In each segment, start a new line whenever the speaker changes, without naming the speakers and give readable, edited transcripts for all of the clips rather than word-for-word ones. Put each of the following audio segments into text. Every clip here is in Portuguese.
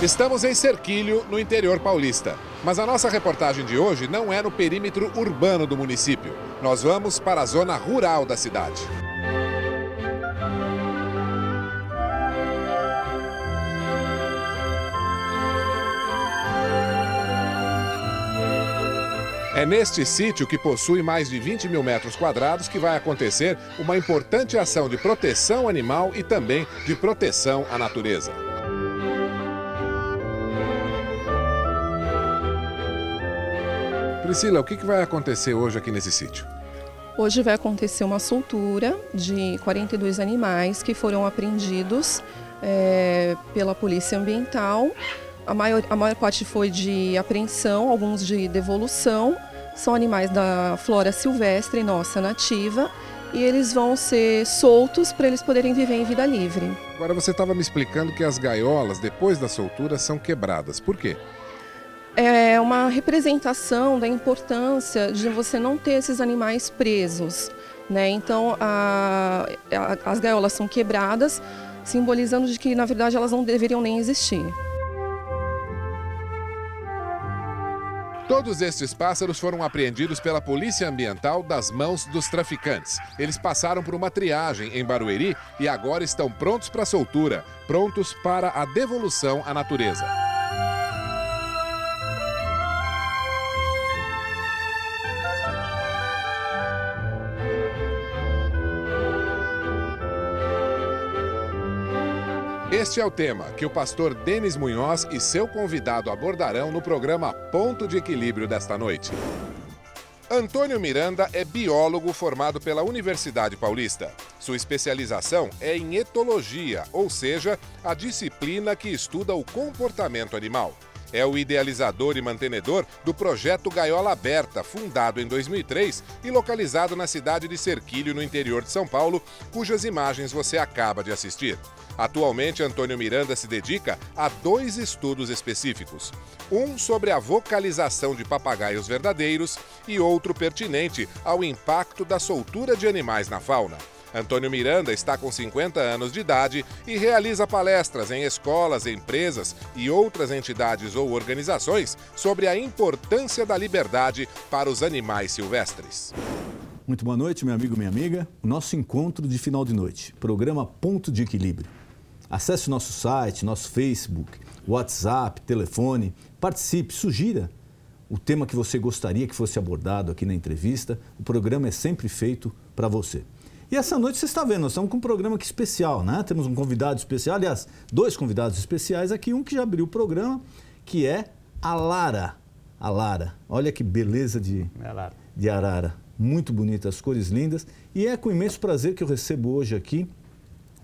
Estamos em Serquilho, no interior paulista. Mas a nossa reportagem de hoje não é no perímetro urbano do município. Nós vamos para a zona rural da cidade. É neste sítio, que possui mais de 20 mil metros quadrados, que vai acontecer uma importante ação de proteção animal e também de proteção à natureza. Priscila, o que vai acontecer hoje aqui nesse sítio?
Hoje vai acontecer uma soltura de 42 animais que foram apreendidos pela Polícia Ambiental. A maior parte foi de apreensão, alguns de devolução. São animais da flora silvestre, nossa nativa, e eles vão ser soltos para eles poderem viver em vida livre.
Agora, você estava me explicando que as gaiolas, depois da soltura, são quebradas. Por quê?
É uma representação da importância de você não ter esses animais presos, né? Então, as gaiolas são quebradas, simbolizando de que, na verdade, elas não deveriam nem existir.
Todos estes pássaros foram apreendidos pela Polícia Ambiental das mãos dos traficantes. Eles passaram por uma triagem em Barueri e agora estão prontos para a soltura, prontos para a devolução à natureza. Este é o tema que o pastor Denis Munhoz e seu convidado abordarão no programa Ponto de Equilíbrio desta noite. Antônio Miranda é biólogo formado pela Universidade Paulista. Sua especialização é em etologia, ou seja, a disciplina que estuda o comportamento animal. É o idealizador e mantenedor do projeto Gaiola Aberta, fundado em 2003 e localizado na cidade de Serquilho, no interior de São Paulo, cujas imagens você acaba de assistir. Atualmente, Antônio Miranda se dedica a 2 estudos específicos. Um sobre a vocalização de papagaios verdadeiros e outro pertinente ao impacto da soltura de animais na fauna. Antônio Miranda está com 50 anos de idade e realiza palestras em escolas, empresas e outras entidades ou organizações sobre a importância da liberdade para os animais silvestres.
Muito boa noite, meu amigo, minha amiga. O nosso encontro de final de noite, programa Ponto de Equilíbrio. Acesse o nosso site, nosso Facebook, WhatsApp, telefone, participe, sugira o tema que você gostaria que fosse abordado aqui na entrevista. O programa é sempre feito para você. E essa noite você está vendo, nós estamos com um programa aqui especial, né? Temos um convidado especial, aliás, 2 convidados especiais aqui, um que já abriu o programa, que é a Lara. A Lara, olha que beleza de arara, muito bonita, as cores lindas. E é com imenso prazer que eu recebo hoje aqui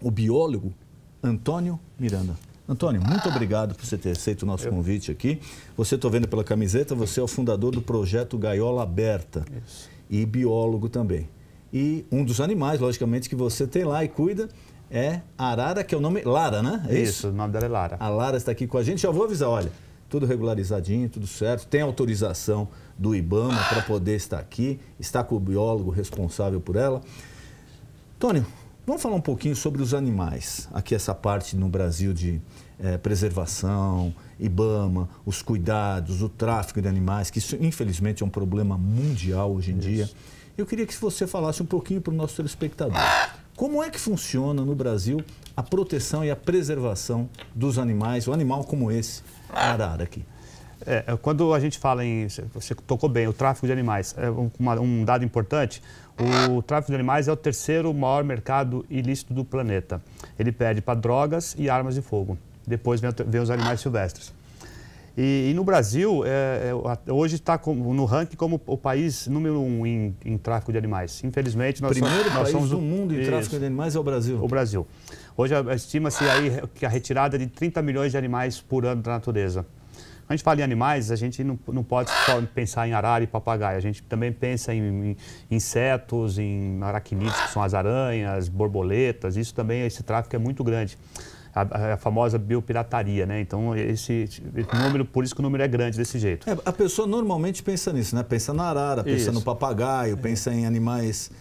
o biólogo Antônio Miranda. Antônio, muito obrigado por você ter aceito o nosso convite aqui. Você, estou vendo pela camiseta, você é o fundador do projeto Gaiola Aberta. Isso. E biólogo também. E um dos animais, logicamente, que você tem lá e cuida é a arara, que é o nome... Lara, né? É isso?
O nome dela é Lara.
A Lara está aqui com a gente. Já vou avisar, olha, tudo regularizadinho, tudo certo. Tem autorização do IBAMA para poder estar aqui. Está com o biólogo responsável por ela. Antônio, vamos falar um pouquinho sobre os animais. Aqui essa parte no Brasil de preservação, IBAMA, os cuidados, o tráfico de animais, que isso infelizmente é um problema mundial hoje em dia. Eu queria que você falasse um pouquinho para o nosso telespectador. Como é que funciona no Brasil a proteção e a preservação dos animais, um animal como esse, a arara aqui?
Quando a gente fala em, você tocou bem, o tráfico de animais, um dado importante, o tráfico de animais é o 3º maior mercado ilícito do planeta. Ele perde para drogas e armas de fogo. Depois vem os animais silvestres. E no Brasil, hoje está no ranking como o país número 1 em tráfico de animais. Infelizmente, nós
somos do mundo em tráfico de animais é o Brasil.
O Brasil. Hoje estima-se aí que a retirada de 30 milhões de animais por ano da natureza. Quando a gente fala em animais, a gente não pode só pensar em arara e papagaio. A gente também pensa em insetos, em aracnídeos, que são as aranhas, borboletas. Isso também, esse tráfico é muito grande. A famosa biopirataria, né? Então, esse número, por isso que o número é grande desse jeito.
A pessoa normalmente pensa nisso, né? Pensa na arara, pensa no papagaio, pensa em animais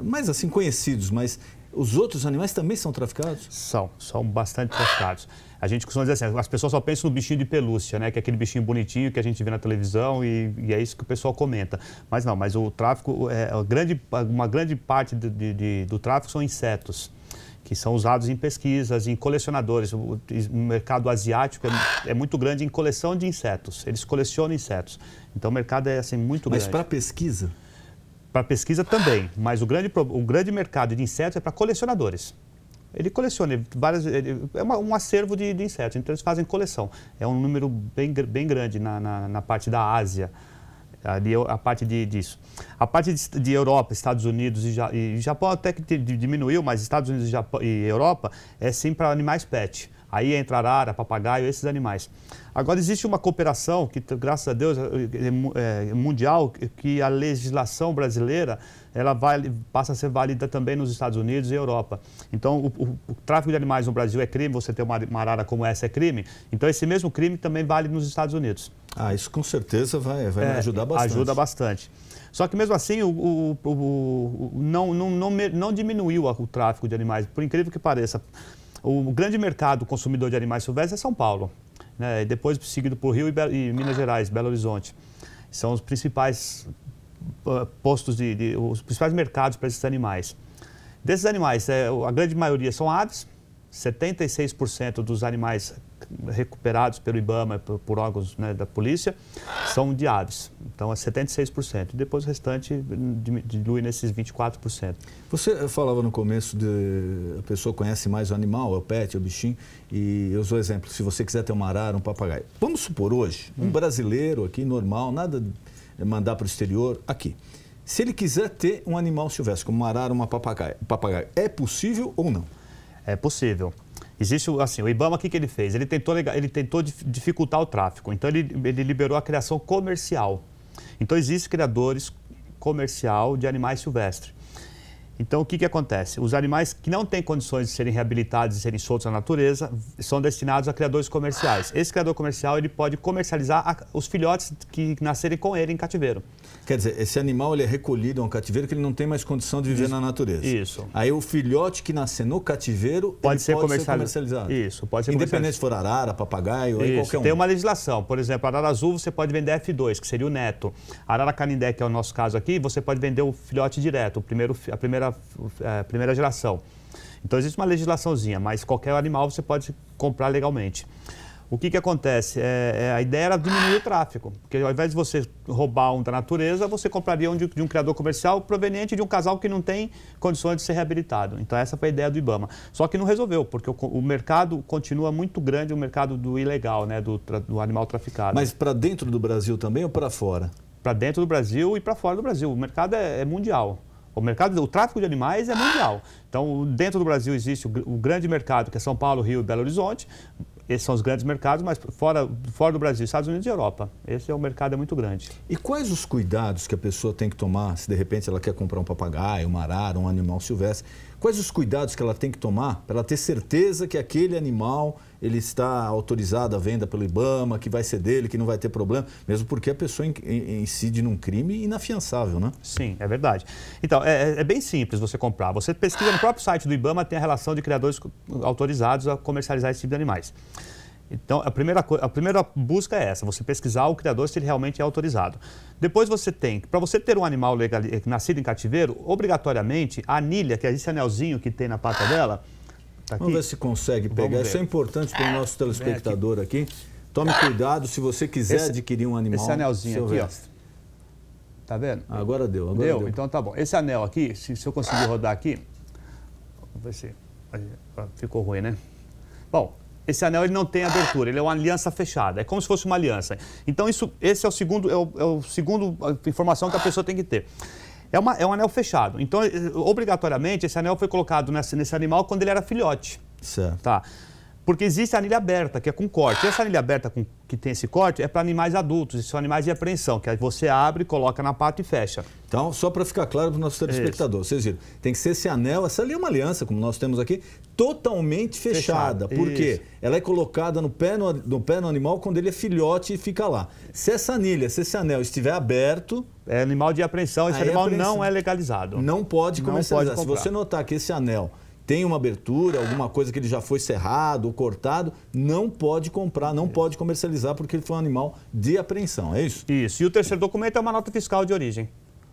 mais assim conhecidos, mas os outros animais também são traficados?
São bastante traficados. A gente costuma dizer assim, as pessoas só pensam no bichinho de pelúcia, né? Que é aquele bichinho bonitinho que a gente vê na televisão e é isso que o pessoal comenta. Mas não, mas o tráfico, uma grande parte do tráfico são insetos, que são usados em pesquisas, em colecionadores. O mercado asiático é muito grande em coleção de insetos. Eles colecionam insetos. Então o mercado é assim, muito grande.
Mas para pesquisa?
Para pesquisa também, mas o grande mercado de insetos é para colecionadores. Ele coleciona é um acervo de insetos, então eles fazem coleção. É um número bem grande na parte da Ásia, ali a parte disso. A parte de Europa, Estados Unidos e Japão até que diminuiu, mas Estados Unidos e Europa é sim para animais pet. Aí entra arara, papagaio, esses animais. Agora, existe uma cooperação, que graças a Deus é mundial, que a legislação brasileira passa a ser válida também nos Estados Unidos e Europa. Então, o tráfico de animais no Brasil é crime, você ter uma arara como essa é crime. Então, esse mesmo crime também vale nos Estados Unidos.
Ah, isso com certeza vai me ajudar bastante.
Ajuda bastante. Só que mesmo assim, não diminuiu o tráfico de animais, por incrível que pareça. O grande mercado consumidor de animais silvestres é São Paulo, né? Depois seguido por Rio e Minas Gerais, Belo Horizonte. São os principais postos, os principais mercados para esses animais. Desses animais, a grande maioria são aves, 76% dos animais recuperados pelo IBAMA, por órgãos, né, da polícia, são de aves. Então é 76%. E depois o restante dilui nesses 24%.
Você falava no começo a pessoa conhece mais o animal, é o pet, é o bichinho, e eu usou o exemplo, se você quiser ter uma arara, um papagaio. Vamos supor hoje, um brasileiro aqui, normal, nada de mandar para o exterior, aqui. Se ele quiser ter um animal silvestre, como uma arara, um papagaio, é possível ou não?
É possível. Existe, assim, o IBAMA, o que ele fez? Ele tentou dificultar o tráfico, então ele liberou a criação comercial. Então existem criadores comercial de animais silvestres. Então o que acontece? Os animais que não têm condições de serem reabilitados e serem soltos na natureza são destinados a criadores comerciais. Esse criador comercial ele pode comercializar os filhotes que nascerem com ele em cativeiro.
Quer dizer, esse animal ele é recolhido a um cativeiro que ele não tem mais condição de viver na natureza.
Isso.
Aí o filhote que nascer no cativeiro
pode ser comercializado. Isso, pode ser
independente se for arara, papagaio, aí qualquer um.
Tem uma legislação. Por exemplo, a arara azul você pode vender F2, que seria o neto. A arara canindé, que é o nosso caso aqui, você pode vender o filhote direto, a primeira geração. Então existe uma legislaçãozinha, mas qualquer animal você pode comprar legalmente. O que acontece? A ideia era diminuir o tráfico, porque ao invés de você roubar um da natureza, você compraria um de um criador comercial proveniente de um casal que não tem condições de ser reabilitado. Então essa foi a ideia do IBAMA. Só que não resolveu, porque o mercado continua muito grande, o mercado do ilegal, né, do animal traficado.
Mas para dentro do Brasil também ou para fora?
Para dentro do Brasil e para fora do Brasil. O mercado é mundial. O tráfico de animais é mundial. Então, dentro do Brasil existe o grande mercado, que é São Paulo, Rio e Belo Horizonte. Esses são os grandes mercados, mas fora do Brasil, Estados Unidos e Europa. Esse mercado é muito grande.
E quais os cuidados que a pessoa tem que tomar, se de repente ela quer comprar um papagaio, uma arara, um animal silvestre? Quais os cuidados que ela tem que tomar para ela ter certeza que aquele animal ele está autorizado à venda pelo IBAMA, que vai ser dele, que não vai ter problema, mesmo porque a pessoa incide num crime inafiançável, né?
Sim, é verdade. Então, é bem simples você comprar. Você pesquisa no próprio site do IBAMA, tem a relação de criadores autorizados a comercializar esse tipo de animais. Então, a primeira busca é essa, você pesquisar o criador se ele realmente é autorizado. Depois você tem, para você ter um animal nascido em cativeiro, obrigatoriamente, a anilha, que é esse anelzinho que tem na pata dela, tá aqui.
Vamos ver se consegue pegar. Isso é importante para o nosso telespectador aqui. Tome cuidado se você quiser adquirir um animal.
Esse anelzinho aqui, ó. Tá vendo?
Agora deu.
Deu? Então tá bom. Esse anel aqui, se eu conseguir rodar aqui, vamos ver se ficou ruim, né? Bom, esse anel ele não tem abertura, ele é uma aliança fechada, é como se fosse uma aliança. Então esse é o segundo informação que a pessoa tem que ter. É um anel fechado. Então, obrigatoriamente, esse anel foi colocado nesse animal quando ele era filhote.
Certo.
Tá? Porque existe a anilha aberta, que é com corte. Essa anilha aberta que tem esse corte é para animais adultos, são animais de apreensão, que aí você abre, coloca na pata e fecha.
Então, só para ficar claro para o nosso telespectador, vocês viram, tem que ser esse anel, essa ali é uma aliança, como nós temos aqui, totalmente fechada. Por quê? Ela é colocada no pé no animal quando ele é filhote e fica lá. Se essa anilha, se esse anel estiver aberto...
É animal de apreensão, esse animal não é legalizado.
Não pode comercializar. Se você notar que esse anel tem uma abertura, alguma coisa que ele já foi cerrado ou cortado, não pode comprar, não pode comercializar porque ele foi um animal de apreensão, é isso?
Isso. E o terceiro documento é uma nota fiscal de origem.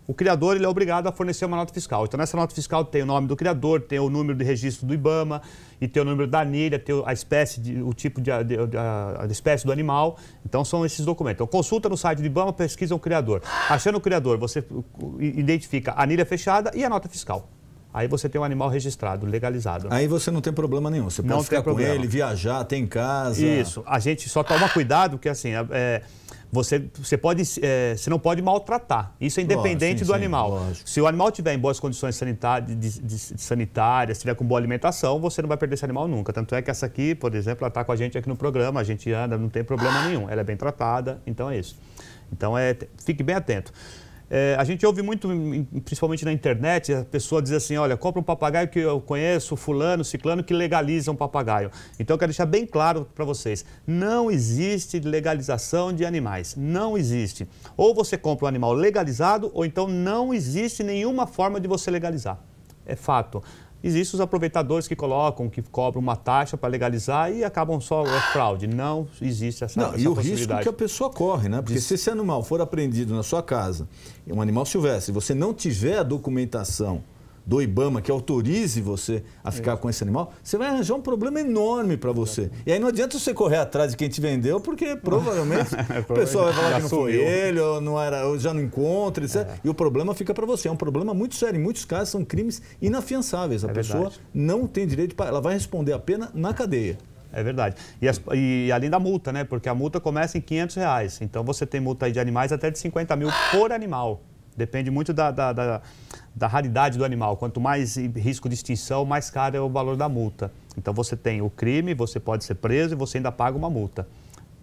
O criador ele é obrigado a fornecer uma nota fiscal. Então, nessa nota fiscal tem o nome do criador, tem o número de registro do IBAMA, e tem o número da anilha, tem a espécie, o tipo a espécie do animal. Então, são esses documentos. Então, consulta no site do IBAMA, pesquisa o criador. Achando o criador, você identifica a anilha fechada e a nota fiscal. Aí você tem um animal registrado, legalizado.
Aí você não tem problema nenhum. Você pode ficar com ele, viajar, ter em casa.
Isso. A gente só toma cuidado que, assim, você não pode maltratar. Isso é independente do animal.
Lógico.
Se o animal estiver em boas condições sanitárias, estiver com boa alimentação, você não vai perder esse animal nunca. Tanto é que essa aqui, por exemplo, ela está com a gente aqui no programa, a gente anda, não tem problema nenhum. Ela é bem tratada, então é isso. Então, fique bem atento. A gente ouve muito, principalmente na internet, a pessoa diz assim, olha, compra um papagaio que eu conheço, fulano, ciclano, que legaliza um papagaio. Então eu quero deixar bem claro para vocês, não existe legalização de animais, não existe. Ou você compra um animal legalizado, ou então não existe nenhuma forma de você legalizar. É fato. Existem os aproveitadores que cobram uma taxa para legalizar e acabam só fraude. Não existe essa possibilidade.
E o risco que a pessoa corre, né? Porque se esse animal for apreendido na sua casa, um animal silvestre, e você não tiver a documentação do IBAMA que autorize você a ficar com esse animal, você vai arranjar um problema enorme para você. E aí não adianta você correr atrás de quem te vendeu, porque provavelmente o pessoal vai falar que não foi ele, ou já não encontra, etc. E o problema fica para você. É um problema muito sério. Em muitos casos são crimes inafiançáveis. A pessoa não tem direito, ela vai responder a pena na cadeia.
É verdade. E além da multa, né? Porque a multa começa em R$500. Então você tem multa aí de animais até de 50 mil por animal. Depende muito da raridade do animal. Quanto mais risco de extinção, mais caro é o valor da multa. Então você tem o crime, você pode ser preso e você ainda paga uma multa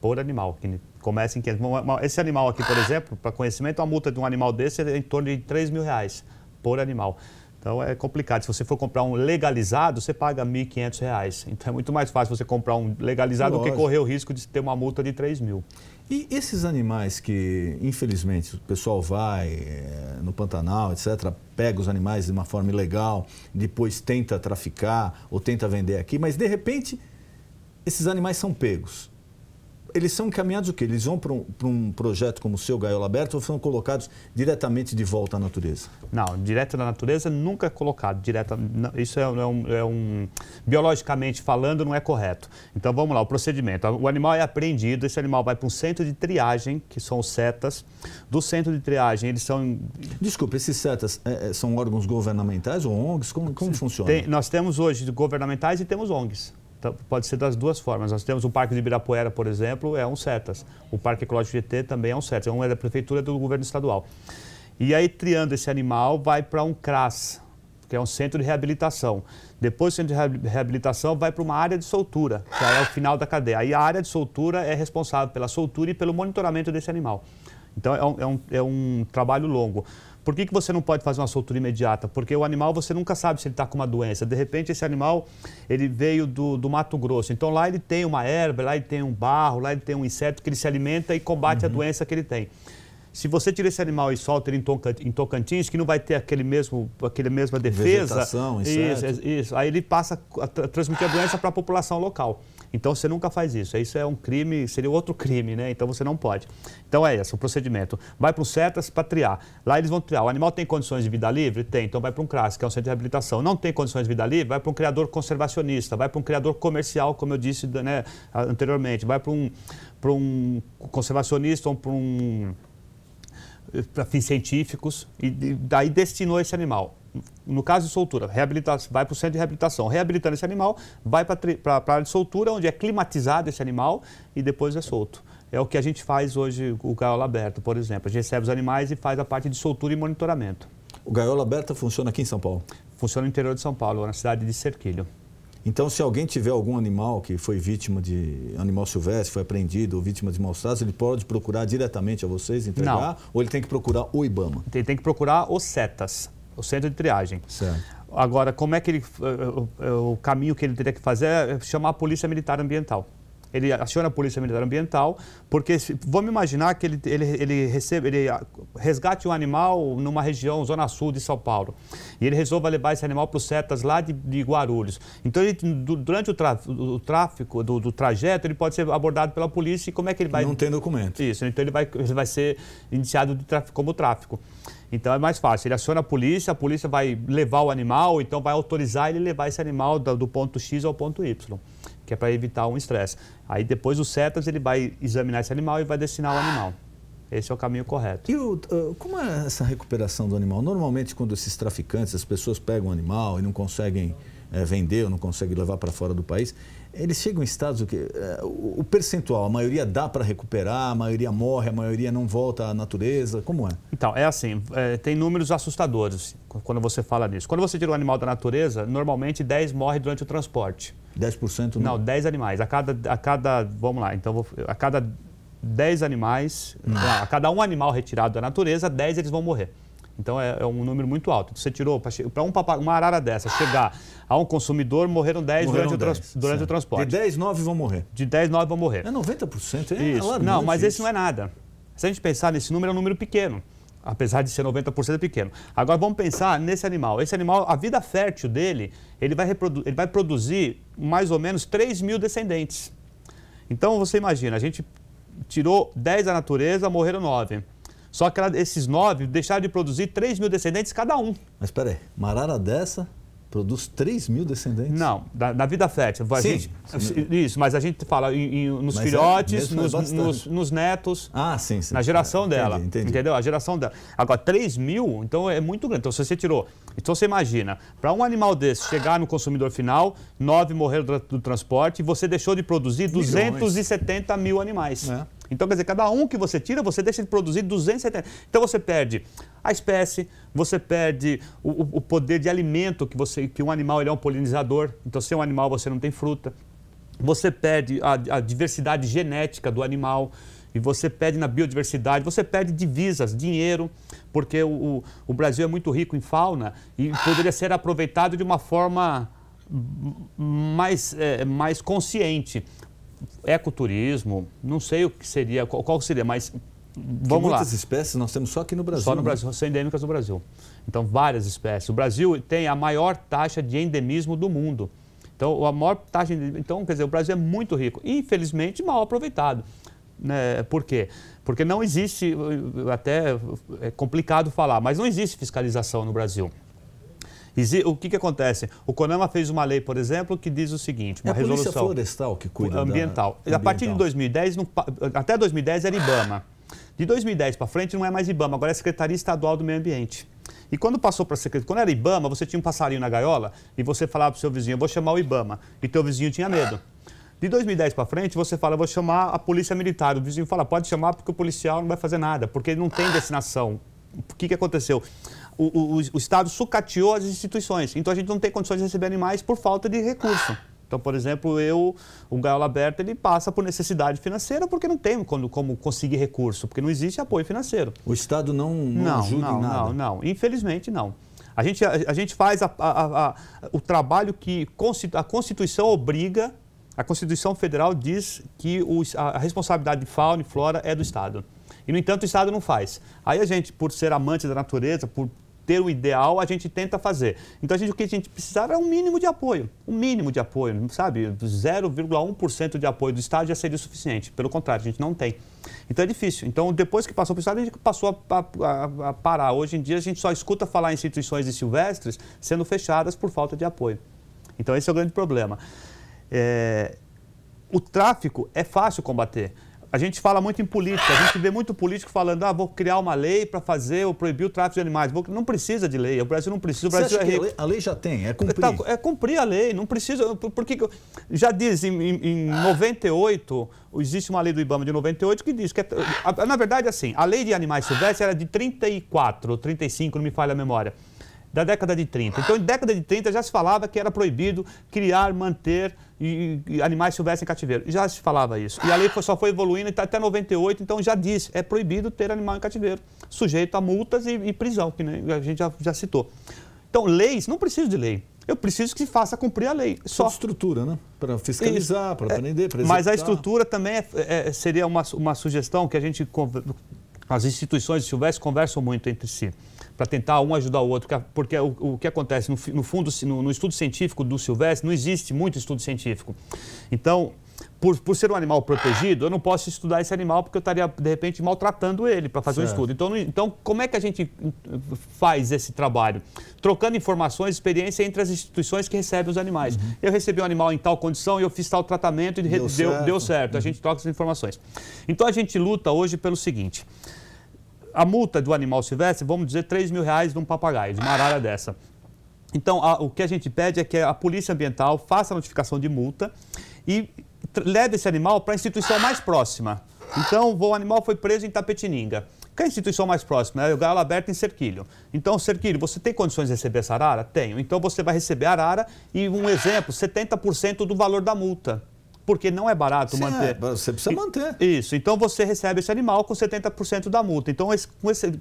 por animal. Que começa em 500. Esse animal aqui, por exemplo, para conhecimento, a multa de um animal desse é em torno de R$3.000 por animal. Então é complicado. Se você for comprar um legalizado, você paga R$1.500. Então é muito mais fácil você comprar um legalizado do que correr o risco de ter uma multa de R$3.000.
E esses animais que, infelizmente, o pessoal vai no Pantanal, etc., pega os animais de uma forma ilegal, depois tenta traficar ou tenta vender aqui, mas de repente esses animais são pegos. Eles são encaminhados o quê? Eles vão para um projeto como o seu, Gaiola Aberta, ou são colocados diretamente de volta à natureza?
Não, direto da natureza nunca é colocado. Isso biologicamente falando, não é correto. Então vamos lá, o procedimento. O animal é apreendido, esse animal vai para um centro de triagem, que são os CETAS. Do centro de triagem, eles são...
Desculpa, esses CETAS são órgãos governamentais ou ONGs? Como funciona?
Nós temos hoje governamentais e temos ONGs. Pode ser das duas formas. Nós temos o Parque de Ibirapuera, por exemplo, é um CETAS. O Parque Ecológico GT também é um CETAS. Um é da Prefeitura e do Governo Estadual. E aí, triando esse animal, vai para um CRAS, que é um centro de reabilitação. Depois do centro de reabilitação, vai para uma área de soltura, que aí é o final da cadeia. Aí a área de soltura é responsável pela soltura e pelo monitoramento desse animal. Então, é um trabalho longo. Por que você não pode fazer uma soltura imediata? Porque o animal, você nunca sabe se ele está com uma doença. De repente, esse animal, ele veio do Mato Grosso. Então, lá ele tem uma erva, lá ele tem um barro, lá ele tem um inseto que ele se alimenta e combate a doença que ele tem. Se você tira esse animal e solta ele em Tocantins, que não vai ter aquela mesma defesa...
Vegetação, inseto.
Isso. Aí ele passa a transmitir a doença para a população local. Então, você nunca faz isso. Isso é um crime, seria outro crime, né? Então, você não pode. Então, é esse o procedimento. Vai para o CETAS para triar. Lá eles vão triar. O animal tem condições de vida livre? Tem. Então, vai para um CRAS, que é um centro de reabilitação. Não tem condições de vida livre? Vai para um criador conservacionista. Vai para um criador comercial, como eu disse, né, anteriormente. Vai para um conservacionista ou para fins científicos, e daí destinou esse animal. No caso de soltura, vai para o centro de reabilitação. Reabilitando esse animal, vai para a área de soltura, onde é climatizado esse animal e depois é solto. É o que a gente faz hoje, o Gaiola Aberta, por exemplo. A gente recebe os animais e faz a parte de soltura e monitoramento.
O Gaiola Aberta funciona aqui em São Paulo?
Funciona no interior de São Paulo, na cidade de Cerquilho.
Então, se alguém tiver algum animal que foi vítima de animal silvestre, foi apreendido ou vítima de maus tratos, ele pode procurar diretamente a vocês, entregar? Não. Ou ele tem que procurar o IBAMA?
Ele tem que procurar os CETAS, o centro de triagem.
Certo.
Agora, como é que o caminho que ele teria que fazer é chamar a Polícia Militar Ambiental. ele aciona a Polícia Militar Ambiental, porque vamos imaginar que ele resgate um animal numa região, zona sul de São Paulo, e ele resolva levar esse animal para os CETAS lá de Guarulhos. Então, durante o tráfico do trajeto, ele pode ser abordado pela polícia e como é que ele vai...
Não tem documento.
Isso, então ele vai ser indiciado como tráfico. Então é mais fácil, ele aciona a polícia vai levar o animal, então vai autorizar ele levar esse animal do ponto X ao ponto Y, que é para evitar um estresse. Aí depois o CETAS ele vai examinar esse animal e vai destinar o animal. Esse é o caminho correto.
E como é essa recuperação do animal? Normalmente quando esses traficantes, as pessoas pegam o animal e não conseguem vender ou não conseguem levar para fora do país, eles chegam em estados o percentual, a maioria dá para recuperar, a maioria morre, a maioria não volta à natureza, como é?
Então, é assim, tem números assustadores quando você fala nisso. Quando você tira um animal da natureza, normalmente 10 morrem durante o transporte.
10%
não? Não, 10 animais. A cada vamos lá, então a cada 10 animais, a cada um animal retirado da natureza, 10 eles vão morrer. Então é um número muito alto. Você tirou, para uma arara dessa chegar a um consumidor, morreram 10 durante o transporte.
De 10, 9 vão morrer.
De 10, 9 vão morrer.
É 90%,
isso.
Alarmante.
Não, mas esse não é nada. Se a gente pensar nesse número, é um número pequeno. Apesar de ser 90% é pequeno. Agora vamos pensar nesse animal. Esse animal, a vida fértil dele, ele vai produzir mais ou menos 3 mil descendentes. Então você imagina, a gente tirou 10 da natureza, morreram 9. Só que esses 9 deixaram de produzir 3 mil descendentes cada um.
Mas espera aí, uma arara dessa produz 3 mil descendentes?
Não, na vida fértil.
Sim.
Isso, mas a gente fala nos filhotes, nos netos.
Ah, sim.
Na geração dela.
Entendi.
Entendeu? A geração dela. Agora, 3 mil, então é muito grande. Então, se você tirou... Então, você imagina, para um animal desse chegar no consumidor final, 9 morreram do transporte e você deixou de produzir 270 mil animais. Então, quer dizer, cada um que você tira, você deixa de produzir 270. Então, você perde a espécie, você perde o poder de alimento, que um animal ele é um polinizador. Então, se é um animal, você não tem fruta. Você perde a diversidade genética do animal. E você perde na biodiversidade, você perde divisas, dinheiro, porque o Brasil é muito rico em fauna e poderia ser aproveitado de uma forma mais consciente. Ecoturismo, não sei o que seria, qual seria, mas vamos lá.
Muitas espécies nós temos só aqui no Brasil.
Só no Brasil, são endêmicas no Brasil. Então, várias espécies. O Brasil tem a maior taxa de endemismo do mundo. Então, a maior taxa de... Então, quer dizer, o Brasil é muito rico. Infelizmente, mal aproveitado. Por quê? Porque não existe, até é complicado falar, mas não existe fiscalização no Brasil. O que acontece? O CONAMA fez uma lei, por exemplo, que diz o seguinte, uma resolução...
É a Polícia Florestal que cuida
ambiental. A partir de 2010, até 2010 era IBAMA. De 2010 para frente não é mais IBAMA, agora é a Secretaria Estadual do Meio Ambiente. E quando passou para a Secretaria, quando era IBAMA, você tinha um passarinho na gaiola e você falava para o seu vizinho, eu vou chamar o IBAMA. E teu vizinho tinha medo. De 2010 para frente, você fala, eu vou chamar a Polícia Militar. O vizinho fala, pode chamar porque o policial não vai fazer nada, porque ele não tem destinação. O que aconteceu? O Estado sucateou as instituições, então a gente não tem condições de receber animais por falta de recurso. Então, por exemplo, o Gaiola Aberta, ele passa por necessidade financeira porque não tem como conseguir recurso, porque não existe apoio financeiro.
O Estado não ajuda em nada?
Não, infelizmente não. A gente faz o trabalho que a Constituição obriga. A Constituição Federal diz que a responsabilidade de fauna e flora é do Estado. E, no entanto, o Estado não faz. Aí a gente, por ser amante da natureza, por ter o ideal, a gente tenta fazer. Então, o que a gente precisava é um mínimo de apoio. Um mínimo de apoio, sabe? 0,1% de apoio do Estado já seria o suficiente. Pelo contrário, a gente não tem. Então, é difícil. Então, depois que passou para o Estado, a gente passou a parar. Hoje em dia, a gente só escuta falar em instituições de silvestres sendo fechadas por falta de apoio. Então, esse é o grande problema. O tráfico é fácil combater. A gente fala muito em política, a gente vê muito político falando, vou criar uma lei para fazer ou proibir o tráfico de animais. Não precisa de lei, o Brasil não precisa. O Brasil
Você acha que a lei já tem, é cumprir?
É cumprir a lei, não precisa. Porque já diz, em 98, existe uma lei do IBAMA de 98 que diz que, na verdade, assim, a lei de animais silvestres era de 34, 35, não me falha a memória. Da década de 30. Então, em década de 30 já se falava que era proibido criar, manter animais silvestres em cativeiro. Já se falava isso. E a lei só foi evoluindo até 98, então já diz, é proibido ter animal em cativeiro, sujeito a multas e prisão, que a gente já citou. Então, leis, não precisa de lei. Eu preciso que se faça cumprir a lei. Só
estrutura, né? Para fiscalizar, para prender, para executar.
Mas a estrutura também seria uma sugestão que a gente, as instituições de Silvestre conversam muito entre si, para tentar um ajudar o outro, porque o que acontece, no fundo, no estudo científico do Silvestre, não existe muito estudo científico. Então, por ser um animal protegido, eu não posso estudar esse animal porque eu estaria, de repente, maltratando ele para fazer um estudo. Então, como é que a gente faz esse trabalho? Trocando informações, experiência entre as instituições que recebem os animais. Eu recebi um animal em tal condição e eu fiz tal tratamento e deu certo. A gente troca essas informações. Então, a gente luta hoje pelo seguinte. A multa do animal silvestre, vamos dizer, R$3.000 de um papagaio, de uma arara dessa. Então, o que a gente pede é que a Polícia Ambiental faça a notificação de multa e leve esse animal para a instituição mais próxima. Então, o animal foi preso em Tapetininga. Que é a instituição mais próxima? É o Galo Aberto em Cerquilho. Então, Cerquilho, você tem condições de receber essa arara? Tenho. Então, você vai receber a arara e, um exemplo, 70% do valor da multa. Porque não é barato manter.
Você precisa manter.
Isso. Então, você recebe esse animal com 70% da multa. Então,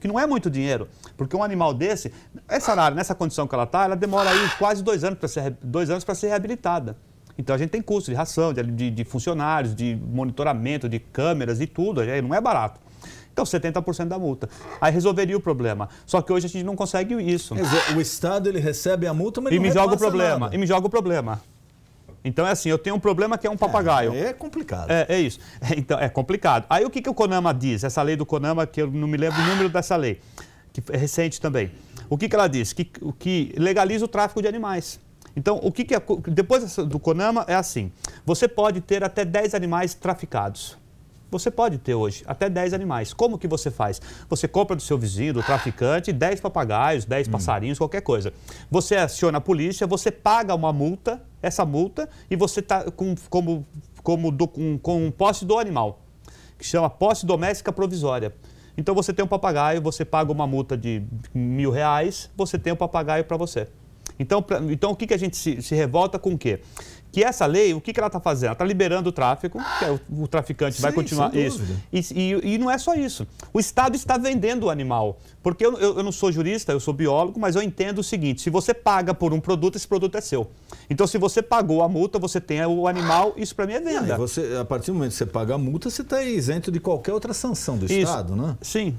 que não é muito dinheiro. Porque um animal desse, essa arara, nessa condição que ela está, ela demora aí quase 2 anos para ser reabilitada. Então, a gente tem custo de ração, de funcionários, de monitoramento, de câmeras e tudo. Não é barato. Então, 70% da multa. Aí resolveria o problema. Só que hoje a gente não consegue isso.
Quer dizer, o Estado ele recebe a multa, mas
não
repassa
nada. E me joga o problema. Então, é assim, eu tenho um problema que é um papagaio.
É complicado.
É isso. Então, é complicado. Aí, o que o CONAMA diz? Essa lei do CONAMA, que eu não me lembro o número dessa lei, que é recente também. O que ela diz? Que legaliza o tráfico de animais. Então, depois do CONAMA é assim, você pode ter até 10 animais traficados. Você pode ter hoje até 10 animais. Como que você faz? Você compra do seu vizinho, do traficante, 10 papagaios, 10 passarinhos, qualquer coisa. Você aciona a polícia, você paga uma multa, essa multa, e você está com posse do animal, que chama posse doméstica provisória. Então, você tem um papagaio, você paga uma multa de R$1.000, você tem um papagaio para você. Então, o que a gente se revolta com o quê? Que essa lei, o que ela está fazendo? Ela está liberando o tráfico, que o traficante vai continuar isso. E não é só isso. O Estado está vendendo o animal. Porque eu não sou jurista, eu sou biólogo, mas eu entendo o seguinte, se você paga por um produto, esse produto é seu. Então, se você pagou a multa, você tem o animal, isso para mim é venda.
A partir do momento que você paga a multa, você está isento de qualquer outra sanção do Estado, né?
Sim.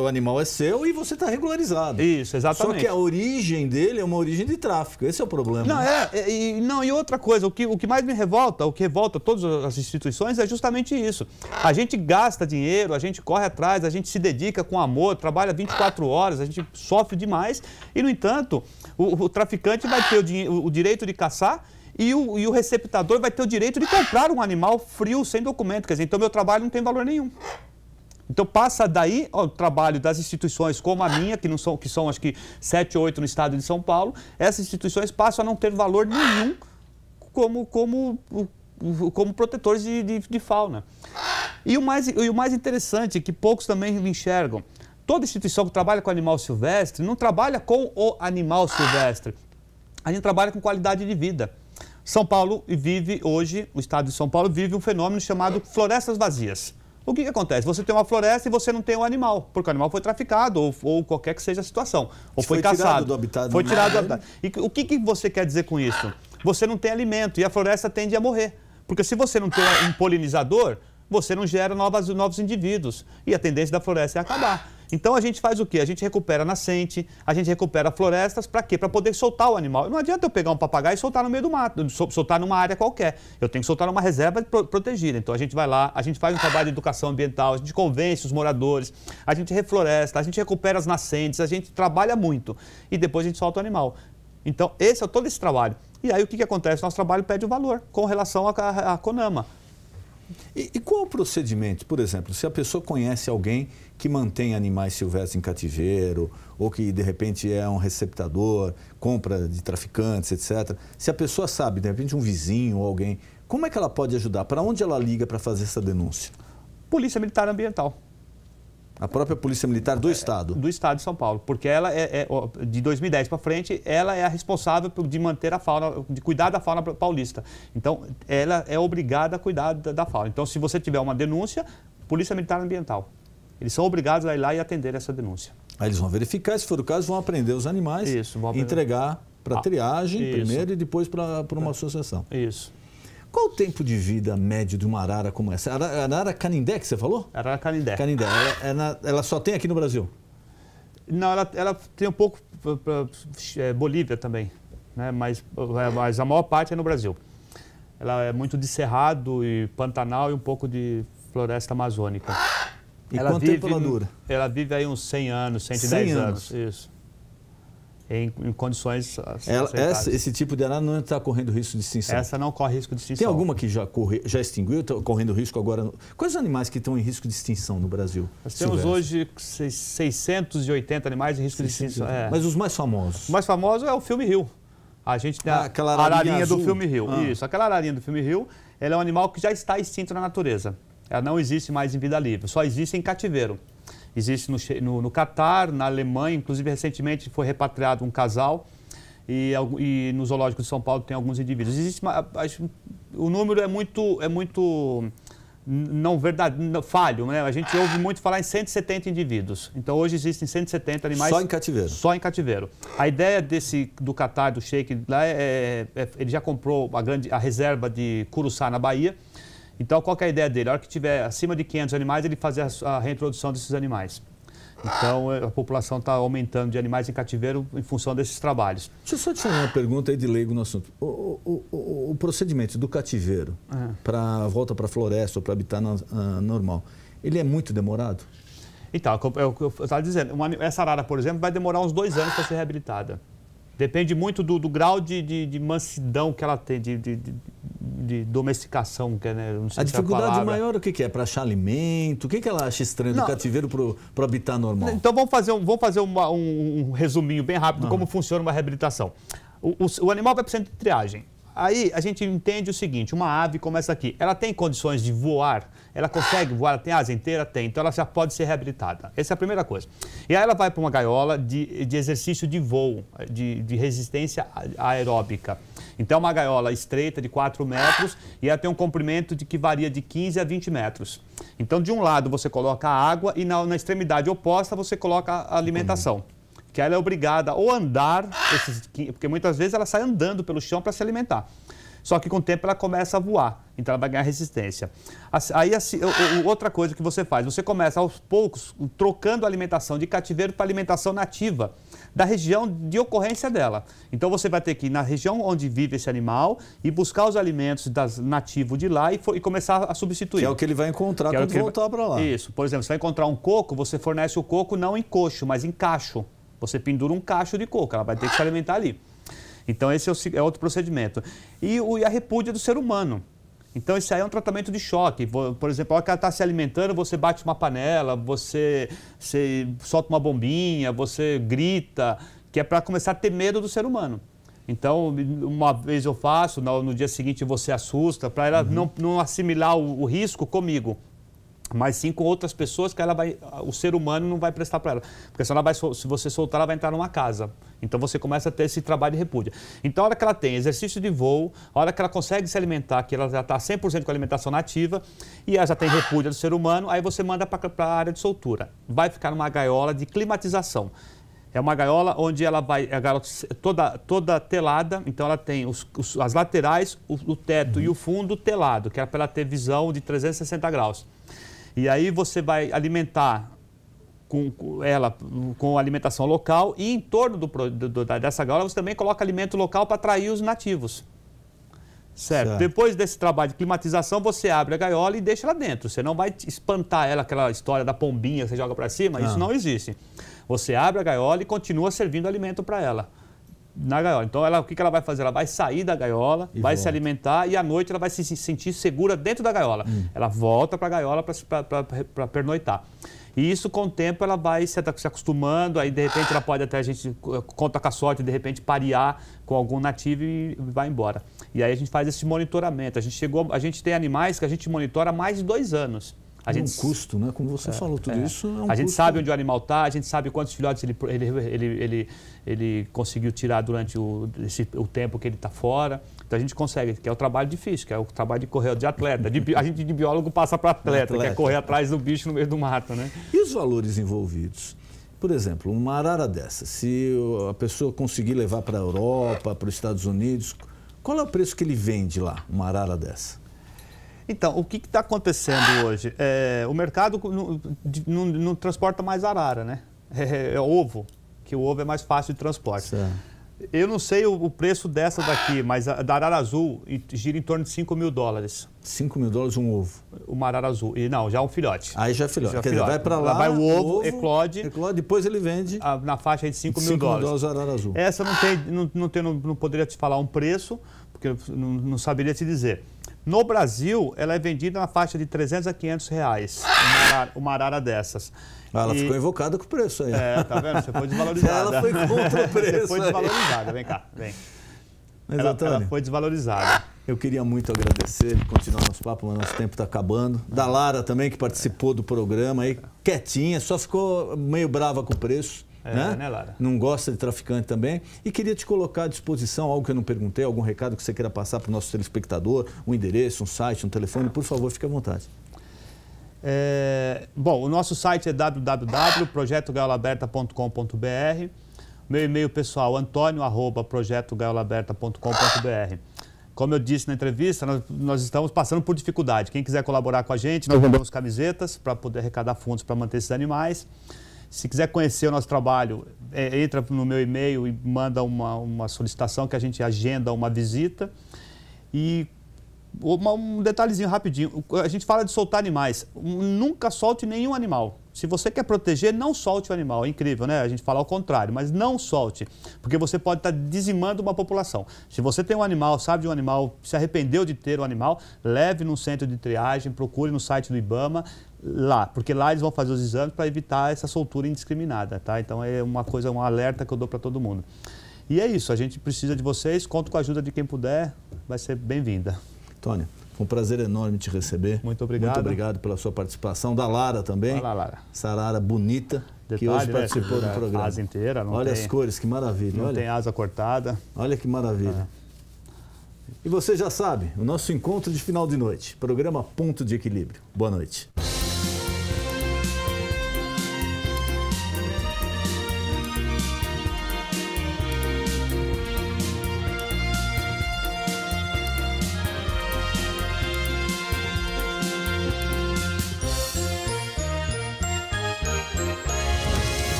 O animal é seu e você está regularizado.
Isso, exatamente.
Só que a origem dele é uma origem de tráfico. Esse é o problema.
E outra coisa, o que mais me revolta, o que revolta todas as instituições é justamente isso. A gente gasta dinheiro, a gente corre atrás, a gente se dedica com amor, trabalha 24 horas, a gente sofre demais e, no entanto, o traficante vai ter o direito de caçar e o receptador vai ter o direito de comprar um animal frio, sem documento. Quer dizer, então meu trabalho não tem valor nenhum. Então passa daí o trabalho das instituições como a minha, que são acho que 7 ou 8 no estado de São Paulo, essas instituições passam a não ter valor nenhum como protetores de fauna. E o mais interessante, que poucos também enxergam, toda instituição que trabalha com animal silvestre não trabalha com o animal silvestre. A gente trabalha com qualidade de vida. São Paulo vive hoje, o estado de São Paulo vive um fenômeno chamado florestas vazias. O que acontece? Você tem uma floresta e você não tem um animal, porque o animal foi traficado ou qualquer que seja a situação. Ou foi caçado.
Tirado do habitat.
Foi tirado do habitat. E o que você quer dizer com isso? Você não tem alimento e a floresta tende a morrer. Porque se você não tem um polinizador, você não gera novos indivíduos. E a tendência da floresta é acabar. Então a gente faz o quê? A gente recupera a nascente, a gente recupera florestas, para quê? Para poder soltar o animal. Não adianta eu pegar um papagaio e soltar no meio do mato, soltar numa área qualquer. Eu tenho que soltar numa reserva protegida. Então a gente vai lá, a gente faz um trabalho de educação ambiental, a gente convence os moradores, a gente refloresta, a gente recupera as nascentes, a gente trabalha muito e depois a gente solta o animal. Então esse é todo esse trabalho. E aí o que acontece? Nosso trabalho perde o valor com relação à CONAMA.
E qual o procedimento? Por exemplo, se a pessoa conhece alguém que mantém animais silvestres em cativeiro ou que de repente é um receptador, compra de traficantes, etc. Se a pessoa sabe, de repente um vizinho ou alguém, como é que ela pode ajudar? Para onde ela liga para fazer essa denúncia?
Polícia Militar Ambiental.
A própria Polícia Militar do Estado?
Do Estado de São Paulo, porque ela de 2010 para frente, ela é a responsável de manter a fauna, de cuidar da fauna paulista. Então, ela é obrigada a cuidar da fauna. Então, se você tiver uma denúncia, Polícia Militar Ambiental. Eles são obrigados a ir lá e atender essa denúncia.
Aí eles vão verificar, se for o caso, vão apreender os animais e entregar para triagem
isso.
primeiro e depois para uma associação.
Isso.
Qual o tempo de vida médio de uma arara como essa? Arara canindé que você falou?
Arara canindé.
Canindé. Ela só tem aqui no Brasil?
Não, ela tem um pouco para Bolívia também, né? Mas a maior parte é no Brasil. Ela é muito de cerrado e pantanal e um pouco de floresta amazônica.
E quanto tempo ela dura?
Ela vive aí uns 100 anos, 110 anos. Isso. Em condições
esse tipo de arara não está correndo risco de extinção?
Essa não corre risco de extinção.
Tem alguma que já extinguiu, está correndo risco agora? Quais animais que estão em risco de extinção no Brasil?
Nós temos hoje 680 animais em risco de extinção.
Mas os mais famosos?
O mais famoso é o filme Rio. A gente tem
aquela
ararinha do filme Rio. Isso, aquela ararinha do filme Rio, ela é um animal que já está extinto na natureza. Ela não existe mais em vida livre, só existe em cativeiro. Existe no Catar, na Alemanha, inclusive recentemente foi repatriado um casal e no Zoológico de São Paulo tem alguns indivíduos. O número é muito não verdade, falho, né? A gente ouve muito falar em 170 indivíduos. Então hoje existem 170 animais.
Só em cativeiro?
Só em cativeiro. A ideia do Catar, do Sheik, lá ele já comprou a reserva de Curuçá na Bahia. Então qual que é a ideia dele? A hora que tiver acima de 500 animais, ele fazer a reintrodução desses animais. Então a população está aumentando de animais em cativeiro em função desses trabalhos.
Deixa eu só te fazer uma pergunta aí de leigo no assunto. O procedimento do cativeiro para a volta para a floresta ou para habitat normal, ele é muito demorado?
Então, eu estava dizendo, essa arara, por exemplo, vai demorar uns 2 anos para ser reabilitada. Depende muito do grau de mansidão que ela tem, de domesticação. Que, né, não sei
a dificuldade maior o que é? Para achar alimento? O que ela acha estranho do cativeiro para o habitat normal?
Então vamos fazer um resuminho bem rápido de como funciona uma reabilitação. O animal vai precisando de triagem. Aí a gente entende o seguinte, uma ave como essa aqui, ela tem condições de voar? Ela consegue voar? Ela tem asa inteira? Tem. Então ela já pode ser reabilitada. Essa é a primeira coisa. E aí ela vai para uma gaiola de exercício de voo, de resistência aeróbica. Então é uma gaiola estreita de 4 metros e ela tem um comprimento que varia de 15 a 20 metros. Então de um lado você coloca a água e na extremidade oposta você coloca a alimentação. Que ela é obrigada ou andar, porque muitas vezes ela sai andando pelo chão para se alimentar. Só que com o tempo ela começa a voar, então ela vai ganhar resistência. Aí outra coisa que você faz, você começa aos poucos trocando a alimentação de cativeiro para alimentação nativa da região de ocorrência dela. Então você vai ter que ir na região onde vive esse animal e buscar os alimentos nativos de lá e começar a substituir.
Que é o que ele vai encontrar quando voltar para lá.
Isso, por exemplo, você vai encontrar um coco, você fornece o coco não em coxo, mas em cacho. Você pendura um cacho de coco, ela vai ter que se alimentar ali. Então esse é outro procedimento. E a repúdia do ser humano. Então isso aí é um tratamento de choque. Por exemplo, a hora que ela está se alimentando, você bate uma panela, você solta uma bombinha, você grita, que é para começar a ter medo do ser humano. Então, uma vez eu faço, no dia seguinte você assusta, para ela não assimilar o risco comigo. Mas sim com outras pessoas que o ser humano não vai prestar para ela. Porque senão se você soltar, ela vai entrar numa casa. Então você começa a ter esse trabalho de repúdia. Então a hora que ela tem exercício de voo, a hora que ela consegue se alimentar, que ela já está 100% com a alimentação nativa, e ela já tem repúdia do ser humano, aí você manda para a área de soltura. Vai ficar numa gaiola de climatização. É uma gaiola onde ela vai, a gaiola toda telada, então ela tem as laterais, o teto e o fundo telado, que é para ela ter visão de 360 graus. E aí você vai alimentar com alimentação local e em torno dessa gaiola você também coloca alimento local para atrair os nativos. Certo? Depois desse trabalho de climatização, você abre a gaiola e deixa ela dentro. Você não vai espantar ela, aquela história da pombinha que você joga para cima, isso não existe. Você abre a gaiola e continua servindo alimento para ela. Na gaiola. Então, o que ela vai fazer? Ela vai sair da gaiola, vai se alimentar e à noite ela vai se sentir segura dentro da gaiola. Ela volta para a gaiola para pernoitar. E isso, com o tempo, ela vai se acostumando, aí de repente ela pode até, a gente conta com a sorte, de repente parear com algum nativo e vai embora. E aí a gente faz esse monitoramento. A gente tem animais que a gente monitora há mais de 2 anos.
Um custo, né? Como você falou, tudo isso é um custo.
A gente sabe onde o animal está, a gente sabe quantos filhotes ele conseguiu tirar durante o tempo que ele está fora. Então a gente consegue, que é o trabalho difícil, que é o trabalho de correr de atleta. A gente de biólogo passa para atleta, que é correr atrás do bicho no meio do mato, né?
E os valores envolvidos? Por exemplo, uma arara dessa, se a pessoa conseguir levar para a Europa, para os Estados Unidos, qual é o preço que ele vende lá, uma arara dessa?
Então, o que está acontecendo hoje? O mercado não transporta mais arara, né? É ovo, que o ovo é mais fácil de transporte.
Certo.
Eu não sei o preço dessa daqui, mas a da arara azul gira em torno de $5 mil.
$5.000 um ovo?
Uma arara azul. E não, já é um filhote.
Aí já é filhote.
Já
Quer dizer, vai para lá,
vai o ovo, eclode.
Depois ele vende
na faixa de $5 mil.
$5.000 a arara azul.
Essa não poderia te falar um preço, porque eu não saberia te dizer. No Brasil, ela é vendida na faixa de R$300 a R$500, uma arara dessas.
Ela ficou invocada com o preço aí.
Tá vendo? Você foi desvalorizada.
Ela foi contra o preço.
Você foi desvalorizada. Vem cá, vem.
Mas,
ela foi desvalorizada.
Eu queria muito agradecer, continuar nosso papo, mas nosso tempo está acabando. Da Lara também, que participou do programa aí, quietinha, só ficou meio brava com o preço. Né, Lara? Não gosta de traficante também. E queria te colocar à disposição, algo que eu não perguntei, algum recado que você queira passar para o nosso telespectador, um endereço, um site, um telefone, por favor, fique à vontade.
Bom, o nosso site é www.projetogaiolaberta.com.br. Meu e-mail pessoal, antonio@projetogaiolaberta.com.br. Como eu disse na entrevista, nós estamos passando por dificuldade. Quem quiser colaborar com a gente, nós vendemos camisetas para poder arrecadar fundos para manter esses animais. Se quiser conhecer o nosso trabalho, entra no meu e-mail e manda uma solicitação que a gente agenda uma visita. E um detalhezinho rapidinho, a gente fala de soltar animais, nunca solte nenhum animal. Se você quer proteger, não solte o animal, é incrível, né? A gente fala ao contrário, mas não solte, porque você pode estar dizimando uma população. Se você tem um animal, sabe de um animal, se arrependeu de ter um animal, leve num centro de triagem, procure no site do IBAMA, lá, porque lá eles vão fazer os exames para evitar essa soltura indiscriminada, tá? Então é uma coisa, um alerta que eu dou para todo mundo. E é isso, a gente precisa de vocês, conto com a ajuda de quem puder, vai ser bem-vinda.
Tônia, foi um prazer enorme te receber.
Muito obrigado.
Muito obrigado pela sua participação. Da Lara também.
Olá, Lara.
Essa arara bonita,
detalhe,
que hoje participou do programa.
Asa inteira.
Olha as cores, que maravilha.
Não tem asa cortada.
Olha que maravilha. E você já sabe, o nosso encontro de final de noite. Programa Ponto de Equilíbrio. Boa noite.